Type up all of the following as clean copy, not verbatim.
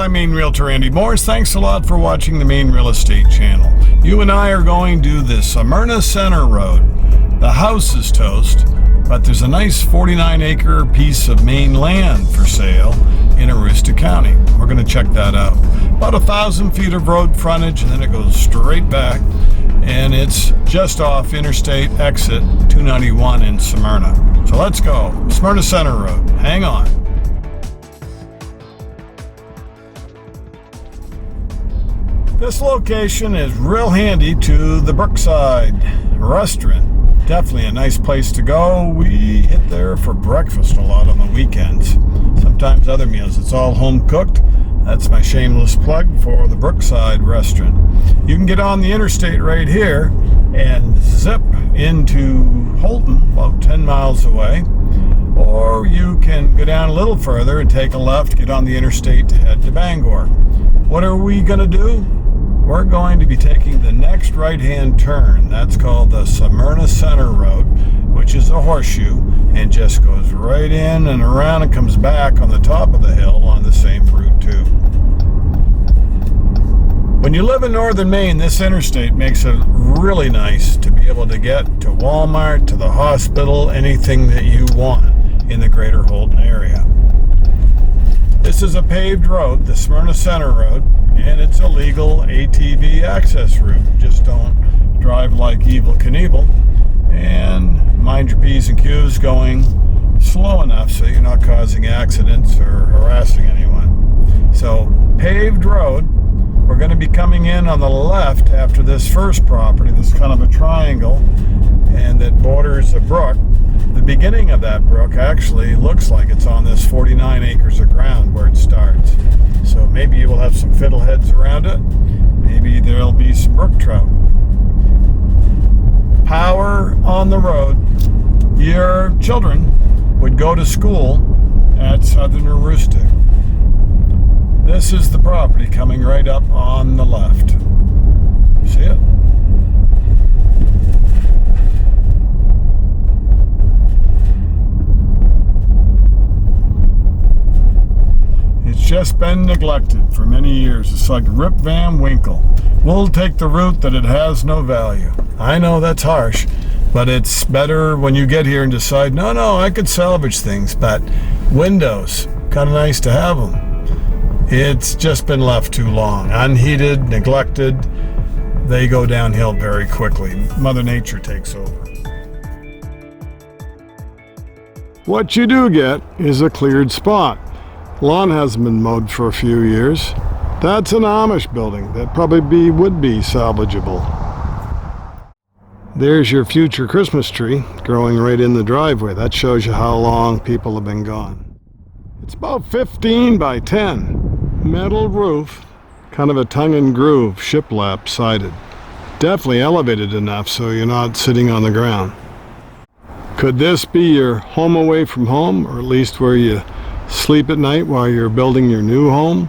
I'm Maine Realtor Andy Morris. Thanks a lot for watching the Maine Real Estate Channel. You and I are going to the Smyrna Center Road. The house is toast, but there's a nice 49-acre piece of Maine land for sale in Aroostook County. We're going to check that out. About 1,000 feet of road frontage, and then it goes straight back, and it's just off Interstate Exit 291 in Smyrna. So let's go. Smyrna Center Road. Hang on. This location is real handy to the Brookside restaurant. Definitely a nice place to go. We hit there for breakfast a lot on the weekends. Sometimes other meals. It's all home cooked. That's my shameless plug for the Brookside restaurant. You can get on the interstate right here and zip into Holton, about 10 miles away. Or you can go down a little further and take a left, get on the interstate to head to Bangor. What are we going to do? We're going to be taking the next right-hand turn. That's called the Smyrna Center Road, which is a horseshoe, and just goes right in and around and comes back on the top of the hill on the same route too. When you live in northern Maine, this interstate makes it really nice to be able to get to Walmart, to the hospital, anything that you want in the greater Holton area. This is a paved road, the Smyrna Center Road, and it's a legal ATV access route. Just don't drive like Evel Knievel, and mind your P's and Q's, going slow enough so you're not causing accidents or harassing anyone. So, paved road. We're going to be coming in on the left after this first property. This is kind of a triangle, and that borders a brook. The beginning of that brook actually looks like it's on this 49 acres of ground where it starts. So maybe you will have some fiddleheads around it. Maybe there'll be some brook trout. Power on the road. Your children would go to school at Southern Aroostook. This is the property coming right up on the left. See it? Just been neglected for many years. It's like Rip Van Winkle. We'll take the route that it has no value. I know that's harsh, but it's better when you get here and decide, no, I could salvage things, but windows, kind of nice to have them. It's just been left too long. Unheated, neglected, they go downhill very quickly. Mother Nature takes over. What you do get is a cleared spot. Lawn hasn't been mowed for a few years. That's an Amish building that probably would be salvageable. There's your future Christmas tree growing right in the driveway. That shows you how long people have been gone. It's about 15 by 10. Metal roof, kind of a tongue and groove, shiplap sided. Definitely elevated enough so you're not sitting on the ground. Could this be your home away from home, or at least where you sleep at night while you're building your new home?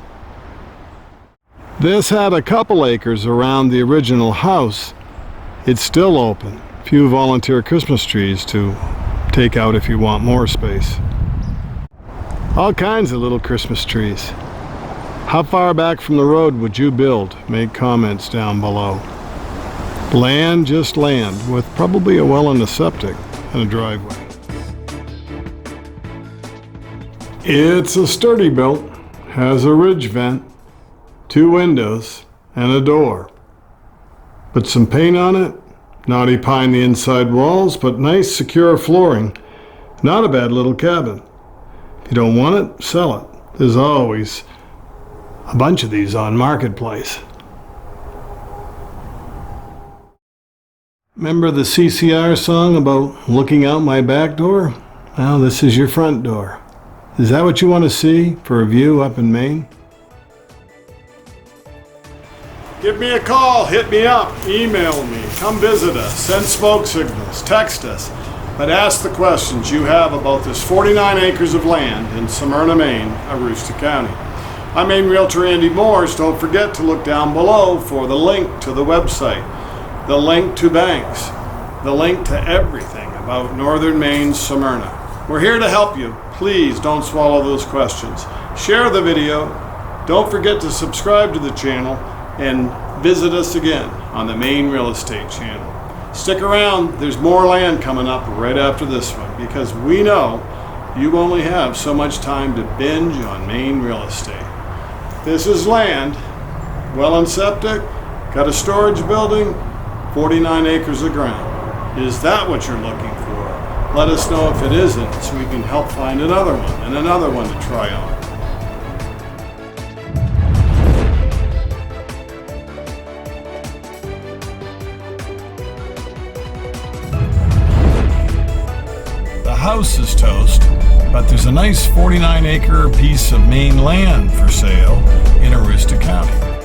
This had a couple acres around the original house. It's still open. Few volunteer Christmas trees to take out if you want more space. All kinds of little Christmas trees. How far back from the road would you build? Make comments down below. Land, just land, with probably a well and a septic and a driveway. It's a sturdy built, has a ridge vent, 2 windows, and a door. Put some paint on it, knotty pine the inside walls, but nice secure flooring. Not a bad little cabin. If you don't want it, sell it. There's always a bunch of these on Marketplace. Remember the CCR song about looking out my back door? Well, this is your front door. Is that what you want to see for a view up in Maine? Give me a call, hit me up, email me, come visit us, send smoke signals, text us, but ask the questions you have about this 49 acres of land in Smyrna, Maine, Aroostook County. I'm Maine Realtor Andy Morris. Don't forget to look down below for the link to the website, the link to banks, the link to everything about northern Maine's Smyrna. We're here to help you. Please don't swallow those questions. Share the video, Don't forget to subscribe to the channel and visit us again on the Maine Real Estate channel. Stick around, there's more land coming up right after this one, because we know you only have so much time to binge on Maine real estate. This is land, well and septic, got a storage building, 49 acres of ground. Is that what you're looking for? Let us know if it isn't, so we can help find another one and another one to try on. The house is toast, but there's a nice 49-acre piece of Maine land for sale in Aroostook County.